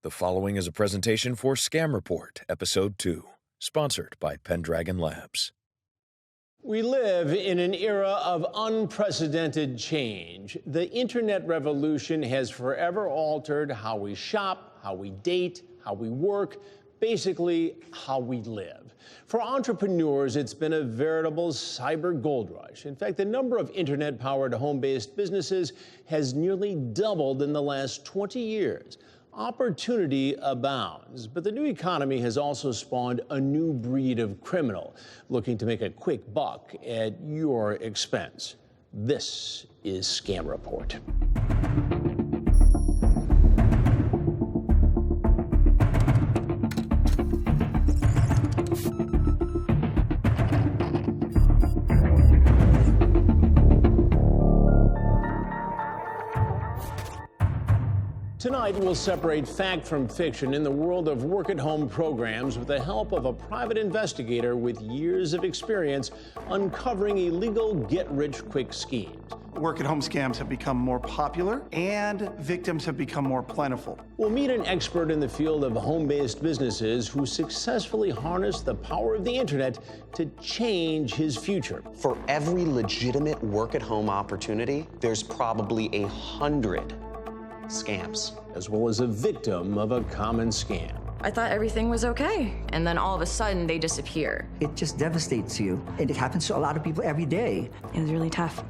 The following is a presentation for Scam Report, Episode 2, sponsored by Pendragon Labs. We live in an era of unprecedented change. The internet revolution has forever altered how we shop, how we date, how we work, basically how we live. For entrepreneurs, it's been a veritable cyber gold rush. In fact, the number of internet-powered home-based businesses has nearly doubled in the last 20 years. Opportunity abounds, but the new economy has also spawned a new breed of criminal looking to make a quick buck at your expense. This is Scam Report. Tonight, we'll separate fact from fiction in the world of work-at-home programs with the help of a private investigator with years of experience uncovering illegal get-rich-quick schemes. Work-at-home scams have become more popular and victims have become more plentiful. We'll meet an expert in the field of home-based businesses who successfully harnessed the power of the internet to change his future. For every legitimate work-at-home opportunity, there's probably 100 scams. As well as a victim of a common scam. I thought everything was okay, and then all of a sudden they disappear. It just devastates you, and it happens to a lot of people every day. It was really tough.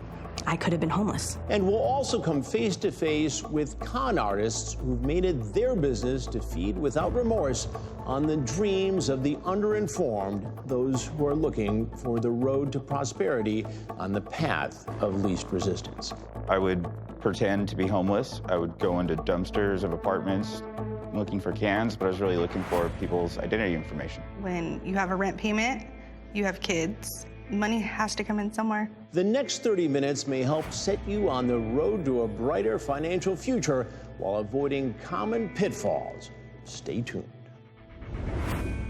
I could have been homeless. And we'll also come face to face with con artists who've made it their business to feed without remorse on the dreams of the underinformed, those who are looking for the road to prosperity on the path of least resistance. I would pretend to be homeless. I would go into dumpsters of apartments looking for cans, but I was really looking for people's identity information. When you have a rent payment, you have kids, money has to come in somewhere. The next 30 minutes may help set you on the road to a brighter financial future while avoiding common pitfalls. Stay tuned.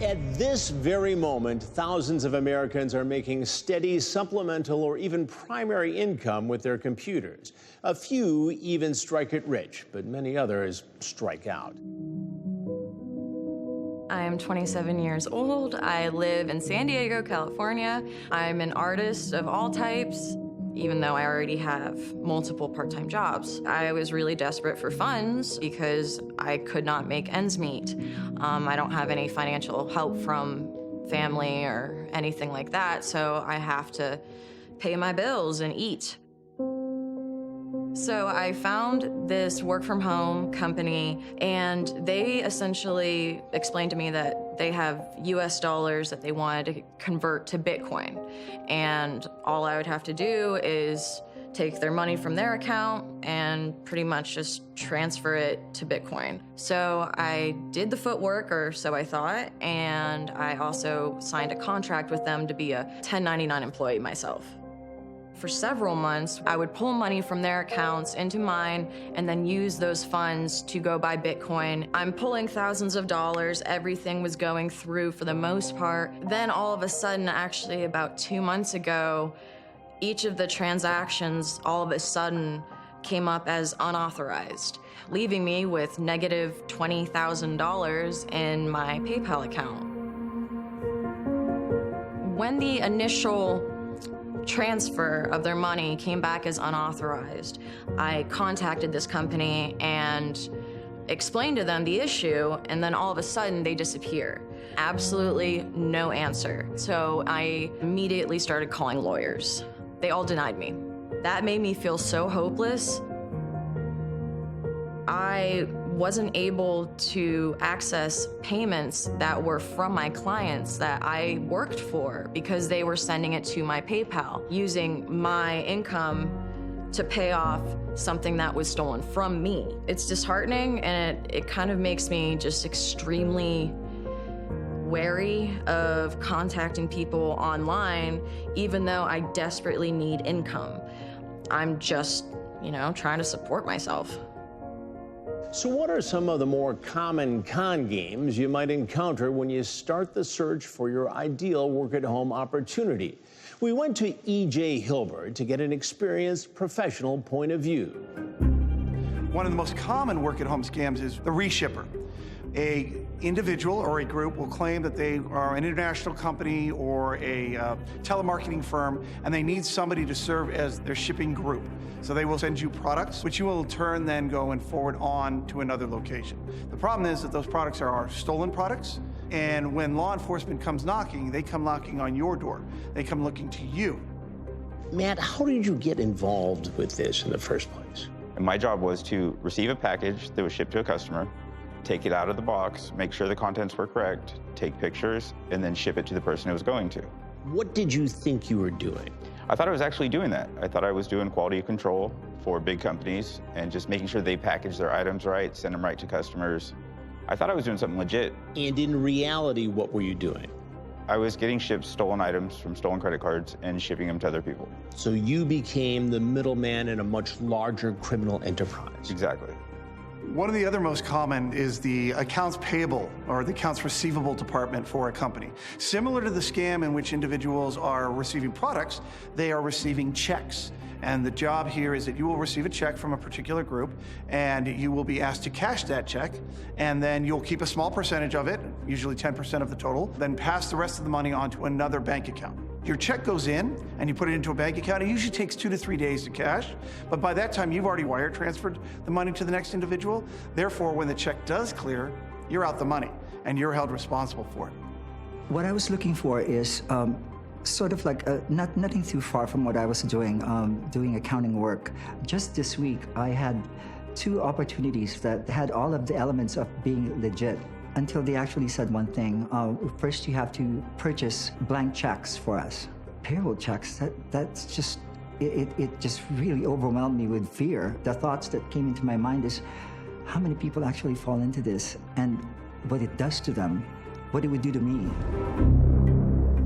At this very moment, thousands of Americans are making steady supplemental or even primary income with their computers. A few even strike it rich, but many others strike out. I am 27 years old. I live in San Diego, California. I'm an artist of all types, even though I already have multiple part-time jobs. I was really desperate for funds because I could not make ends meet. I don't have any financial help from family or anything like that, so I have to pay my bills and eat. So I found this work-from-home company, and they essentially explained to me that they have US dollars that they wanted to convert to Bitcoin. And all I would have to do is take their money from their account and pretty much just transfer it to Bitcoin. So I did the footwork, or so I thought, and I also signed a contract with them to be a 1099 employee myself. For several months, I would pull money from their accounts into mine and then use those funds to go buy Bitcoin. I'm pulling thousands of dollars. Everything was going through for the most part. Then all of a sudden, actually about 2 months ago, each of the transactions all of a sudden came up as unauthorized, leaving me with negative $20,000 in my PayPal account. When the initial transfer of their money came back as unauthorized, I contacted this company and explained to them the issue, and then all of a sudden they disappear. Absolutely no answer. So I immediately started calling lawyers. They all denied me. That made me feel so hopeless. I wasn't able to access payments that were from my clients that I worked for because they were sending it to my PayPal, using my income to pay off something that was stolen from me. It's disheartening, and it kind of makes me just extremely wary of contacting people online, even though I desperately need income. I'm just, trying to support myself. So what are some of the more common con games you might encounter when you start the search for your ideal work-at-home opportunity? We went to E.J. Hilbert to get an experienced professional point of view. One of the most common work-at-home scams is the reshipper. A individual or a group will claim that they are an international company or a telemarketing firm, and they need somebody to serve as their shipping group. So they will send you products, which you will in turn then go and forward on to another location. The problem is that those products are stolen products, and when law enforcement comes knocking, they come knocking on your door. They come looking to you. Matt, how did you get involved with this in the first place? And my job was to receive a package that was shipped to a customer, take it out of the box, make sure the contents were correct, take pictures, and then ship it to the person it was going to. What did you think you were doing? I thought I was actually doing that. I thought I was doing quality control for big companies and just making sure they package their items right, send them right to customers. I thought I was doing something legit. And in reality, what were you doing? I was getting shipped stolen items from stolen credit cards and shipping them to other people. So you became the middleman in a much larger criminal enterprise. Exactly. One of the other most common is the accounts payable or the accounts receivable department for a company. Similar to the scam in which individuals are receiving products, they are receiving checks. And the job here is that you will receive a check from a particular group, and you will be asked to cash that check, and then you'll keep a small percentage of it, usually 10% of the total, then pass the rest of the money onto another bank account. Your check goes in, and you put it into a bank account. It usually takes 2 to 3 days to cash, but by that time, you've already wire transferred the money to the next individual. Therefore, when the check does clear, you're out the money, and you're held responsible for it. What I was looking for is sort of like nothing too far from what I was doing, doing accounting work. Just this week, I had 2 opportunities that had all of the elements of being legit, until they actually said one thing. First, you have to purchase blank checks for us. Payroll checks, that's just, it just really overwhelmed me with fear. The thoughts that came into my mind is, how many people actually fall into this, and what it does to them, what it would do to me.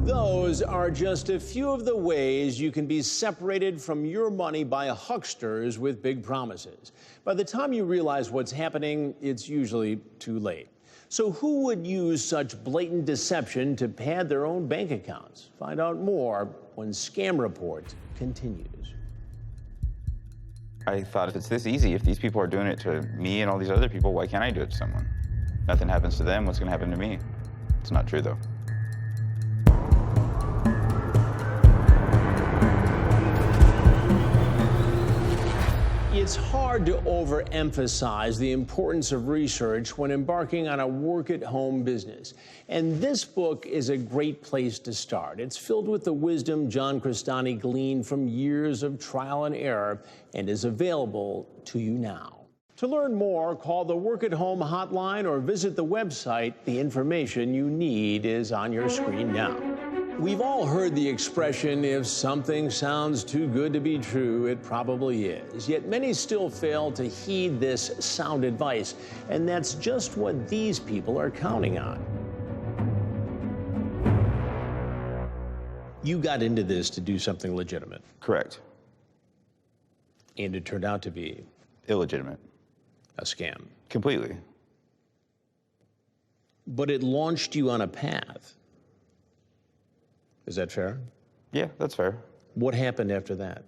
Those are just a few of the ways you can be separated from your money by hucksters with big promises. By the time you realize what's happening, it's usually too late. So who would use such blatant deception to pad their own bank accounts? Find out more when Scam Report continues. I thought, if it's this easy, if these people are doing it to me and all these other people, why can't I do it to someone? Nothing happens to them, what's gonna happen to me? It's not true, though. It's hard to overemphasize the importance of research when embarking on a work-at-home business. And this book is a great place to start. It's filled with the wisdom John Crestani gleaned from years of trial and error and is available to you now. To learn more, call the Work-at-Home hotline or visit the website. The information you need is on your screen now. We've all heard the expression, if something sounds too good to be true, it probably is. Yet many still fail to heed this sound advice, and that's just what these people are counting on. You got into this to do something legitimate. Correct. And it turned out to be Illegitimate. a scam. Completely. But it launched you on a path. Is that fair? Yeah, that's fair. What happened after that?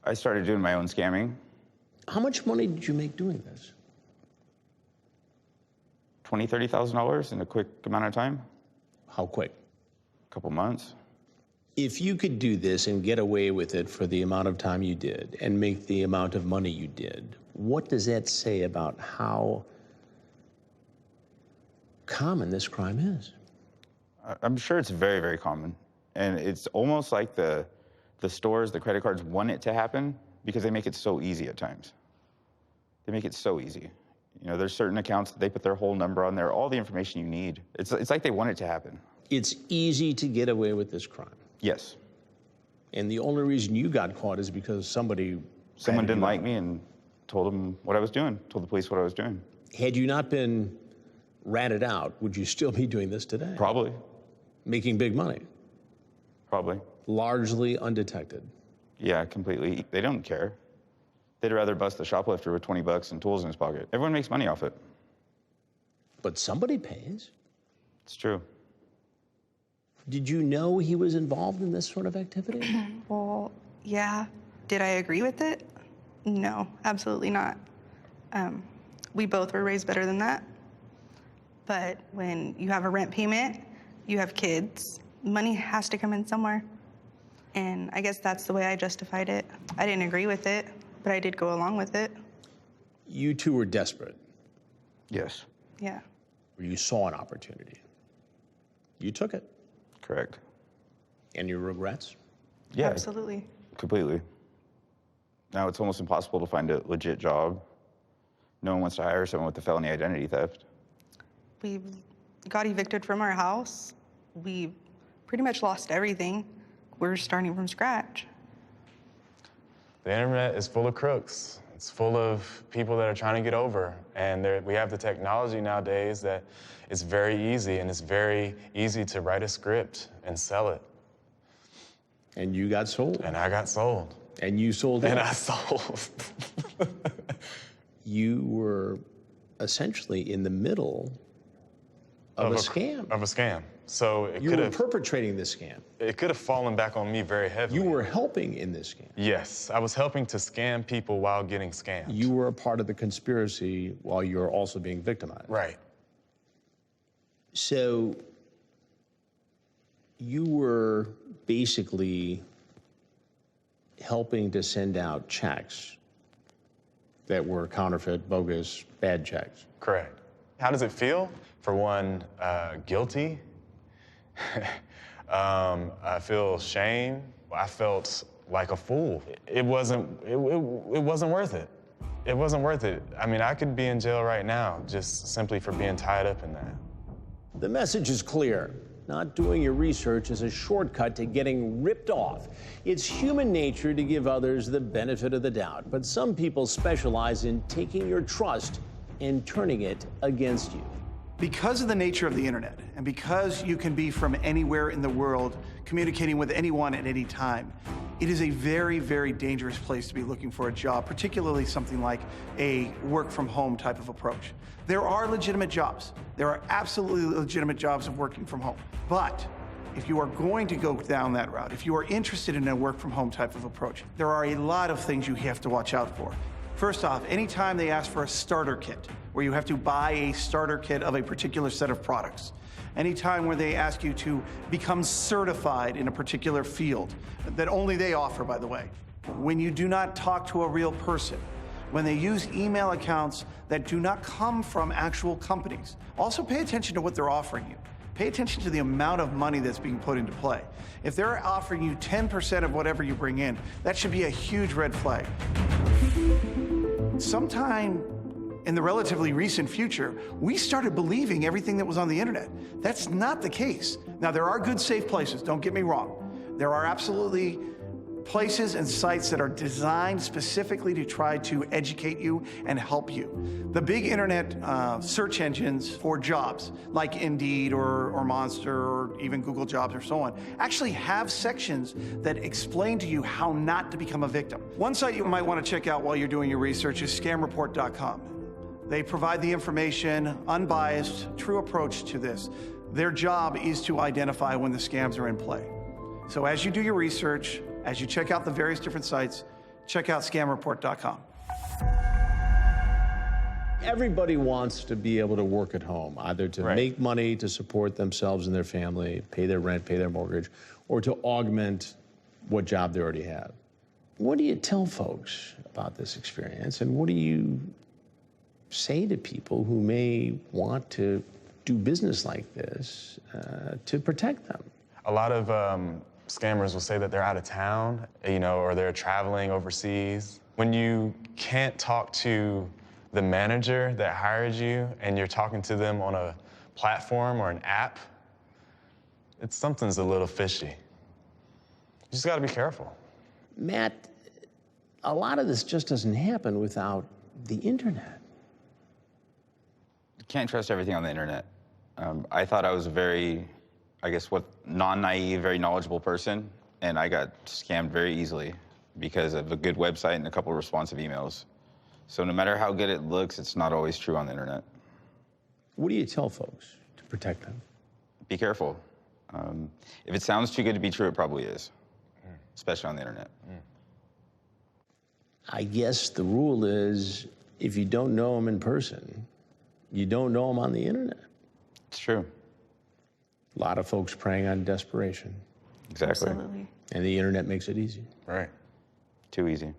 I started doing my own scamming. How much money did you make doing this? $20,000, $30,000 in a quick amount of time. How quick? A couple months. If you could do this and get away with it for the amount of time you did and make the amount of money you did, what does that say about how common this crime is? I'm sure it's very, very common. And it's almost like the stores, the credit cards want it to happen because they make it so easy at times. They make it so easy. You know, there's certain accounts that they put their whole number on there, all the information you need. It's like they want it to happen. It's easy to get away with this crime. Yes. And the only reason you got caught is because someone didn't like me and told them what I was doing, told the police what I was doing. Had you not been ratted out, would you still be doing this today? Probably. Making big money? Probably. Largely undetected? Yeah, completely. They don't care. They'd rather bust the shoplifter with $20 and tools in his pocket. Everyone makes money off it. But somebody pays. It's true. Did you know he was involved in this sort of activity? Well, yeah. Did I agree with it? No, absolutely not. We both were raised better than that. But when you have a rent payment, you have kids, money has to come in somewhere. And I guess that's the way I justified it. I didn't agree with it, but I did go along with it. You two were desperate. Yes. Yeah. You saw an opportunity. You took it. Correct. And your regrets? Yeah. Absolutely. Completely. Now it's almost impossible to find a legit job. No one wants to hire someone with a felony identity theft. We got evicted from our house. We pretty much lost everything. We're starting from scratch. The internet is full of crooks. It's full of people that are trying to get over. And we have the technology nowadays that it's very easy, and it's very easy to write a script and sell it. And you got sold. And I got sold. And you sold it. And I sold. You were essentially in the middle of a scam. Of a scam. So it You could were have perpetrating this scam. it could have fallen back on me very heavily. You were helping in this scam. Yes, I was helping to scam people while getting scammed. You were a part of the conspiracy while you were also being victimized. Right. So you were basically helping to send out checks that were counterfeit, bogus, bad checks. Correct. How does it feel? For one, guilty. I feel shame. I felt like a fool. It wasn't worth it. It wasn't worth it. I mean, I could be in jail right now just simply for being tied up in that. The message is clear. Not doing your research is a shortcut to getting ripped off. It's human nature to give others the benefit of the doubt, but some people specialize in taking your trust and turning it against you. Because of the nature of the internet, and because you can be from anywhere in the world, communicating with anyone at any time, it is a very, very dangerous place to be looking for a job, particularly something like a work-from-home type of approach. There are legitimate jobs. There are absolutely legitimate jobs of working from home. But if you are going to go down that route, if you are interested in a work-from-home type of approach, there are a lot of things you have to watch out for. First off, anytime they ask for a starter kit, where you have to buy a starter kit of a particular set of products, anytime where they ask you to become certified in a particular field that only they offer, by the way, when you do not talk to a real person, when they use email accounts that do not come from actual companies, also pay attention to what they're offering you. Pay attention to the amount of money that's being put into play. If they're offering you 10% of whatever you bring in, that should be a huge red flag. Sometime in the relatively recent future, we started believing everything that was on the internet. That's not the case. Now, there are good, safe places, don't get me wrong. There are absolutely places and sites that are designed specifically to try to educate you and help you. The big internet search engines for jobs, like Indeed or Monster or even Google Jobs or so on, actually have sections that explain to you how not to become a victim. One site you might want to check out while you're doing your research is scamreport.com. They provide the information, unbiased, true approach to this. Their job is to identify when the scams are in play. So as you do your research, as you check out the various different sites, check out scamreport.com. Everybody wants to be able to work at home, either to make money to support themselves and their family, pay their rent, pay their mortgage, or to augment what job they already have. What do you tell folks about this experience, and what do you say to people who may want to do business like this to protect them? A lot of scammers will say that they're out of town, or they're traveling overseas. When you can't talk to the manager that hired you and you're talking to them on a platform or an app, something's a little fishy. You just gotta be careful. Matt, a lot of this just doesn't happen without the internet. You can't trust everything on the internet. I thought I was a very, non-naive, very knowledgeable person, and I got scammed very easily because of a good website and a couple of responsive emails. So no matter how good it looks, it's not always true on the internet. What do you tell folks to protect them? Be careful. If it sounds too good to be true, it probably is, especially on the internet. I guess the rule is if you don't know them in person, you don't know them on the internet. It's true. A lot of folks preying on desperation. Exactly. Absolutely. And the internet makes it easy. Right. Too easy.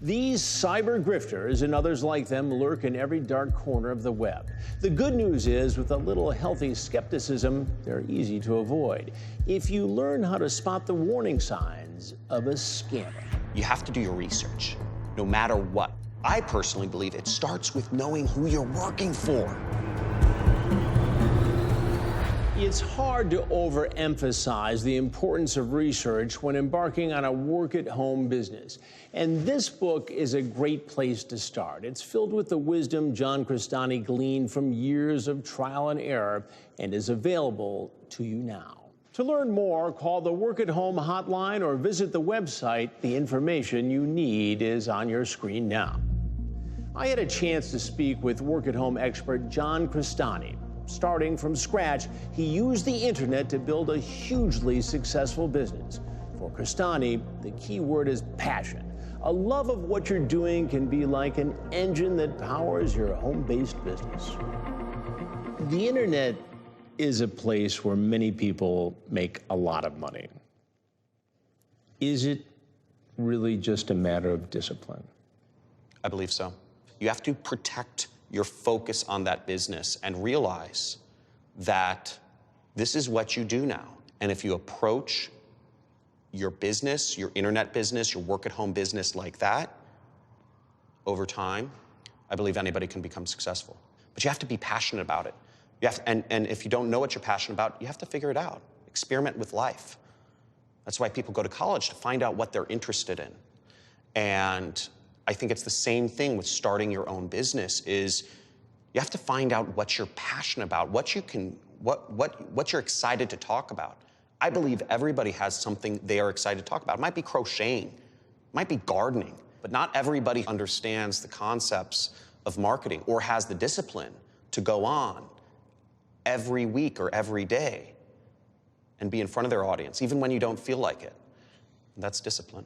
These cyber grifters and others like them lurk in every dark corner of the web. The good news is, with a little healthy skepticism, they're easy to avoid if you learn how to spot the warning signs of a scammer. You have to do your research, no matter what. I personally believe it starts with knowing who you're working for. It's hard to overemphasize the importance of research when embarking on a work-at-home business. And this book is a great place to start. It's filled with the wisdom John Crestani gleaned from years of trial and error and is available to you now. To learn more, call the Work-at-Home hotline or visit the website. The information you need is on your screen now. I had a chance to speak with work-at-home expert John Crestani. Starting from scratch, he used the internet to build a hugely successful business. For Crestani, the key word is passion. A love of what you're doing can be like an engine that powers your home-based business. The internet is a place where many people make a lot of money. Is it really just a matter of discipline? I believe so. You have to protect your focus on that business and realize that this is what you do now. And if you approach your business, your internet business, your work-at-home business like that, over time, I believe anybody can become successful. But you have to be passionate about it. You have to, and if you don't know what you're passionate about, you have to figure it out. Experiment with life. That's why people go to college, to find out what they're interested in. And I think it's the same thing with starting your own business. Is you have to find out what you're passionate about, what you're excited to talk about. I believe everybody has something they are excited to talk about. It might be crocheting, it might be gardening, but not everybody understands the concepts of marketing or has the discipline to go on every week or every day and be in front of their audience, even when you don't feel like it. That's discipline.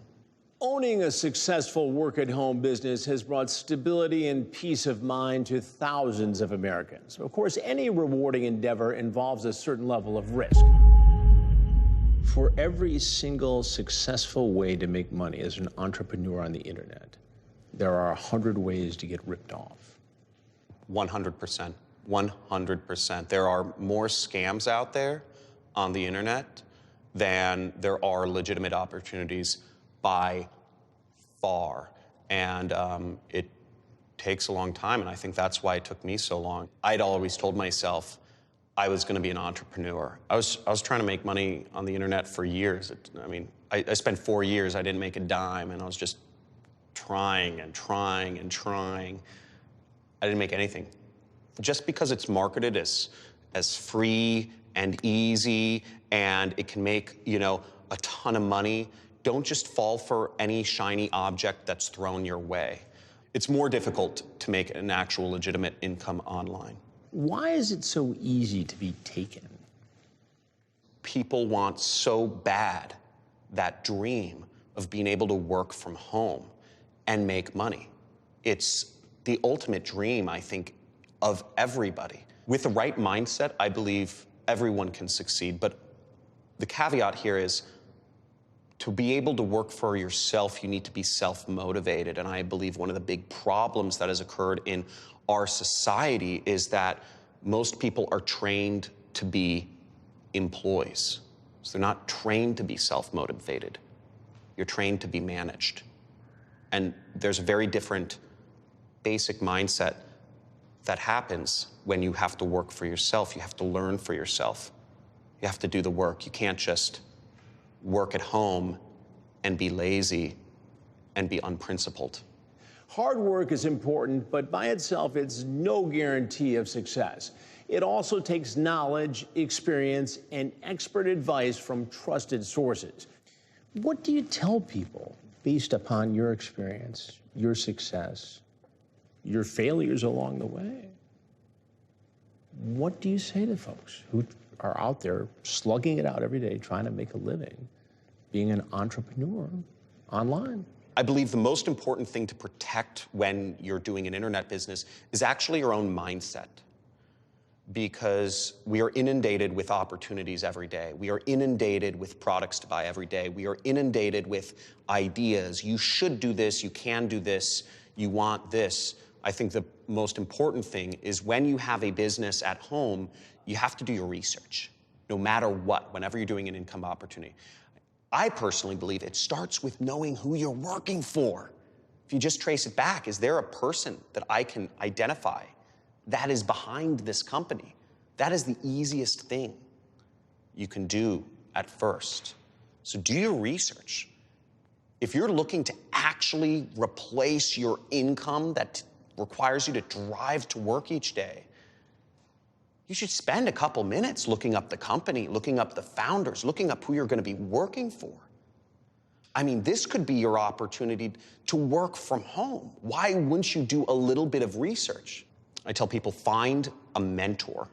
Owning a successful work-at-home business has brought stability and peace of mind to thousands of Americans. Of course, any rewarding endeavor involves a certain level of risk. For every single successful way to make money as an entrepreneur on the internet, there are 100 ways to get ripped off. 100%. 100%. There are more scams out there on the internet than there are legitimate opportunities by far. And it takes a long time, and I think that's why it took me so long. I'd always told myself I was going to be an entrepreneur. I was trying to make money on the internet for years. I spent 4 years, I didn't make a dime, and I was just trying and trying and trying. I didn't make anything. Just because it's marketed as free and easy and it can make, a ton of money, don't just fall for any shiny object that's thrown your way. It's more difficult to make an actual legitimate income online. Why is it so easy to be taken? People want so bad that dream of being able to work from home and make money. It's the ultimate dream, I think, of everybody. With the right mindset, I believe everyone can succeed. But the caveat here is, to be able to work for yourself, you need to be self-motivated. And I believe one of the big problems that has occurred in our society is that most people are trained to be employees. So they're not trained to be self-motivated. You're trained to be managed. And there's a very different basic mindset that happens when you have to work for yourself. You have to learn for yourself. You have to do the work. You can't just work at home and be lazy and be unprincipled. Hard work is important, but by itself, it's no guarantee of success. It also takes knowledge, experience, and expert advice from trusted sources. What do you tell people based upon your experience, your success, your failures along the way? What do you say to folks who are out there slugging it out every day, trying to make a living, being an entrepreneur online. I believe the most important thing to protect when you're doing an internet business is actually your own mindset. Because we are inundated with opportunities every day. We are inundated with products to buy every day. We are inundated with ideas. You should do this, you can do this, you want this. I think the most important thing is when you have a business at home, you have to do your research, no matter what, whenever you're doing an income opportunity. I personally believe it starts with knowing who you're working for. If you just trace it back, is there a person that I can identify that is behind this company? That is the easiest thing you can do at first. So do your research. If you're looking to actually replace your income that requires you to drive to work each day, you should spend a couple minutes looking up the company, looking up the founders, looking up who you're going to be working for. I mean, this could be your opportunity to work from home. Why wouldn't you do a little bit of research? I tell people, find a mentor.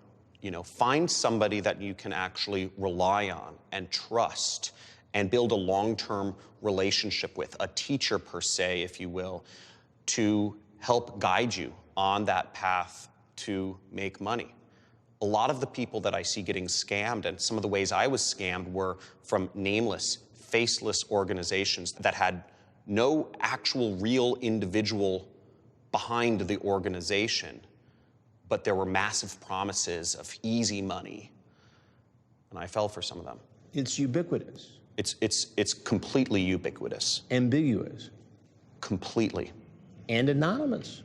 Find somebody that you can actually rely on and trust and build a long-term relationship with, a teacher per se, if you will, to help guide you on that path to make money. A lot of the people that I see getting scammed, and some of the ways I was scammed, were from nameless, faceless organizations that had no actual real individual behind the organization, but there were massive promises of easy money, and I fell for some of them. It's ubiquitous. It's completely ubiquitous. Ambiguous. Completely. And anonymous.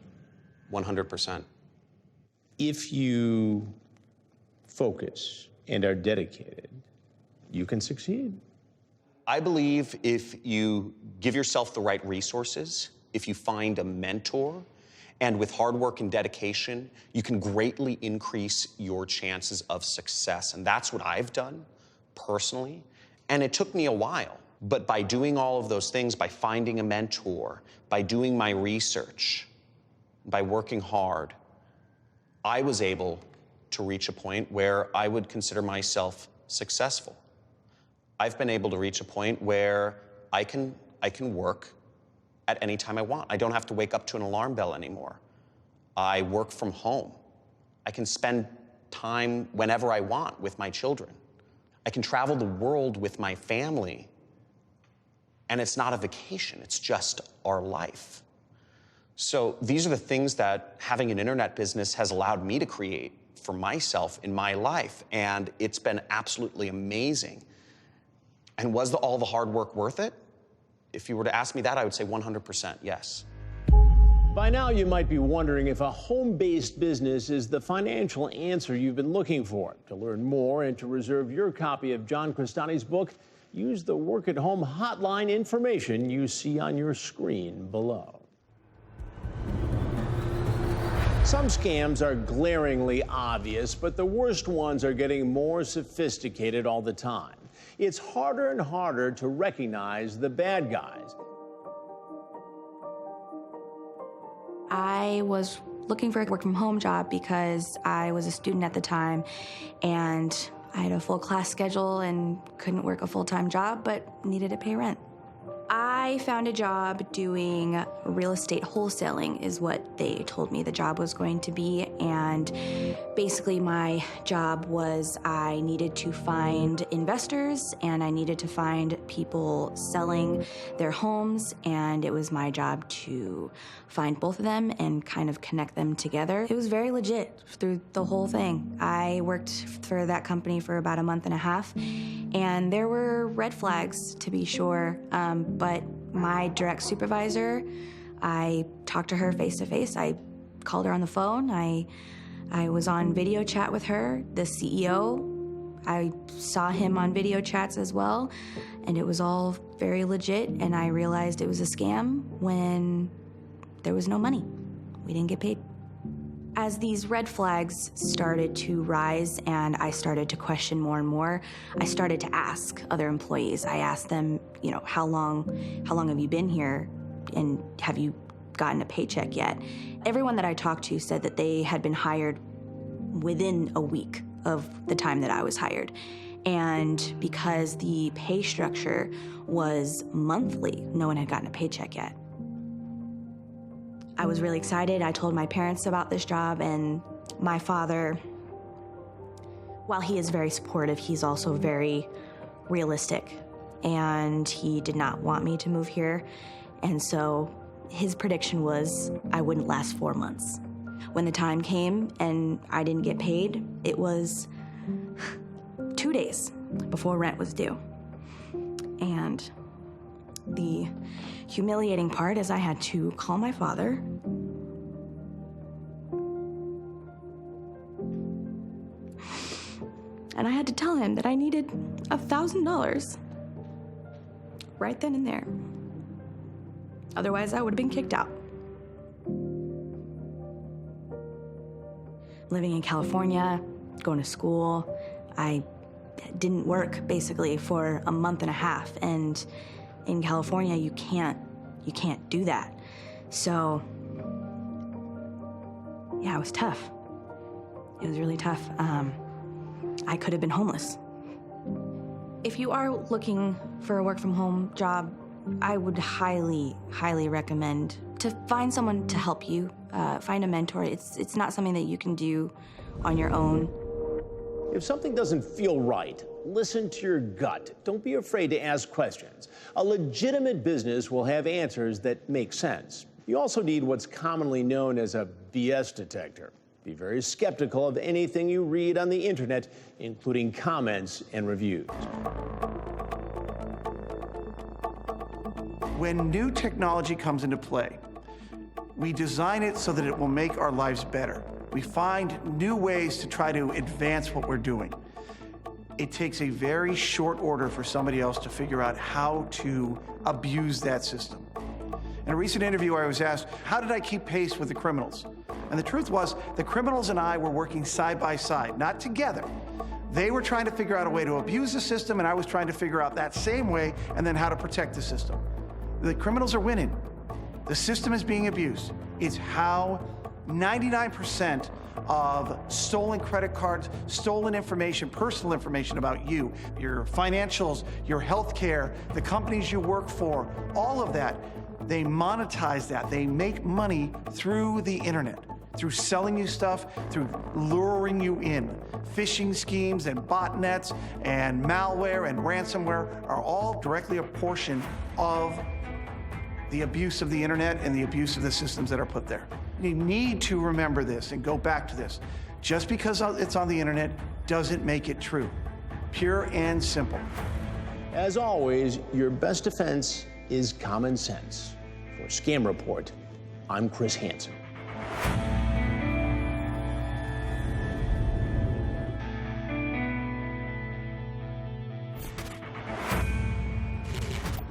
100%. If you focus and are dedicated, you can succeed. I believe if you give yourself the right resources, if you find a mentor, and with hard work and dedication, you can greatly increase your chances of success. And that's what I've done personally. And it took me a while. But by doing all of those things, by finding a mentor, by doing my research, by working hard, I was able to reach a point where I would consider myself successful. I've been able to reach a point where I can work at any time I want. I don't have to wake up to an alarm bell anymore. I work from home. I can spend time whenever I want with my children. I can travel the world with my family. And it's not a vacation, it's just our life. So these are the things that having an internet business has allowed me to create for myself in my life. And it's been absolutely amazing. And was all the hard work worth it? If you were to ask me that, I would say 100% yes. By now, you might be wondering if a home-based business is the financial answer you've been looking for. To learn more and to reserve your copy of John Crestani's book, use the Work at Home hotline information you see on your screen below. Some scams are glaringly obvious, but the worst ones are getting more sophisticated all the time. It's harder and harder to recognize the bad guys. I was looking for a work from home job because I was a student at the time and I had a full class schedule and couldn't work a full-time job, but needed to pay rent. I found a job doing real estate wholesaling is what they told me the job was going to be. And basically my job was I needed to find investors and I needed to find people selling their homes. And it was my job to find both of them and kind of connect them together. It was very legit through the whole thing. I worked for that company for about a month and a half. And there were red flags, to be sure, but my direct supervisor, I talked to her face to face. I called her on the phone. I was on video chat with her. The CEO, I saw him on video chats as well, and it was all very legit, and I realized it was a scam when there was no money. We didn't get paid. As these red flags started to rise and I started to question more and more, I started to ask other employees. I asked them, you know, how long have you been here and have you gotten a paycheck yet? Everyone that I talked to said that they had been hired within a week of the time that I was hired. And because the pay structure was monthly, no one had gotten a paycheck yet. I was really excited. I told my parents about this job, and my father, while he is very supportive, he's also very realistic, and he did not want me to move here. And so his prediction was I wouldn't last 4 months. When the time came and I didn't get paid, it was 2 days before rent was due. And the humiliating part is I had to call my father and I had to tell him that I needed $1,000 right then and there. Otherwise, I would have been kicked out. Living in California, going to school, I didn't work basically for a month and a half, and in California you can't do that. So yeah, it was tough. It was really tough. I could have been homeless. If you are looking for a work from home job, I would highly recommend to find someone to help you, find a mentor. It's not something that you can do on your own. If something doesn't feel right, listen to your gut. Don't be afraid to ask questions. A legitimate business will have answers that make sense. You also need what's commonly known as a BS detector. Be very skeptical of anything you read on the internet, including comments and reviews. When new technology comes into play, we design it so that it will make our lives better. We find new ways to try to advance what we're doing. It takes a very short order for somebody else to figure out how to abuse that system. In a recent interview, I was asked, how did I keep pace with the criminals? And the truth was, the criminals and I were working side by side, not together. They were trying to figure out a way to abuse the system, and I was trying to figure out that same way and then how to protect the system. The criminals are winning. The system is being abused. It's how 99% of stolen credit cards, stolen information, personal information about you, your financials, your health care, the companies you work for, all of that, they monetize that. They make money through the internet, through selling you stuff, through luring you in. Phishing schemes and botnets and malware and ransomware are all directly a portion of the abuse of the internet and the abuse of the systems that are put there. You need to remember this and go back to this. Just because it's on the internet doesn't make it true. Pure and simple. As always, your best defense is common sense. For Scam Report, I'm Chris Hansen.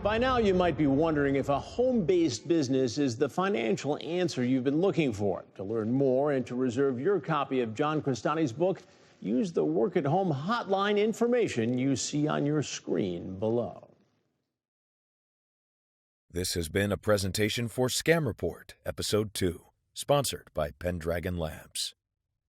By now, you might be wondering if a home-based business is the financial answer you've been looking for. To learn more and to reserve your copy of John Crestani's book, use the Work at Home hotline information you see on your screen below. This has been a presentation for Scam Report, Episode 2, sponsored by Pendragon Labs.